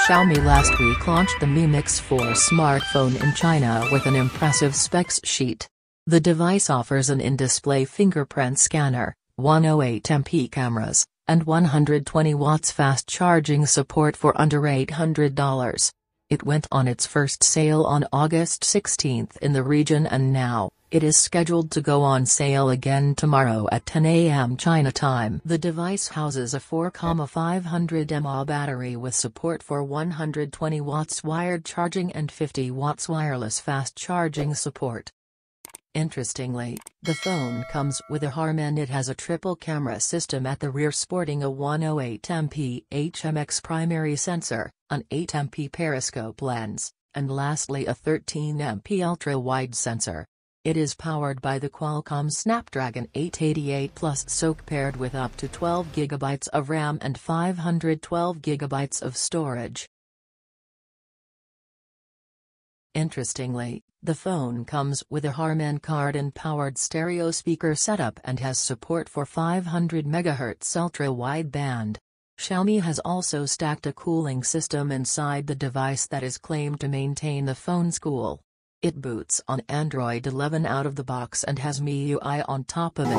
Xiaomi last week launched the Mi Mix 4 smartphone in China with an impressive specs sheet. The device offers an in-display fingerprint scanner, 108MP cameras, and 120 watts fast charging support for under $800. It went on its first sale on August 16 in the region, and now it is scheduled to go on sale again tomorrow at 10 a.m. China time. The device houses a 4,500 mAh battery with support for 120 watts wired charging and 50 watts wireless fast charging support. Interestingly, the phone comes with a Harman. It has a triple camera system at the rear sporting a 108MP HMX primary sensor, an 8MP periscope lens, and lastly a 13MP ultra-wide sensor. It is powered by the Qualcomm Snapdragon 888 Plus SoC paired with up to 12 GB of RAM and 512 GB of storage. Interestingly, the phone comes with a Harman Kardon-powered stereo speaker setup and has support for 500 MHz ultra-wideband. Xiaomi has also stacked a cooling system inside the device that is claimed to maintain the phone's cool. It boots on Android 11 out of the box and has MIUI on top of it.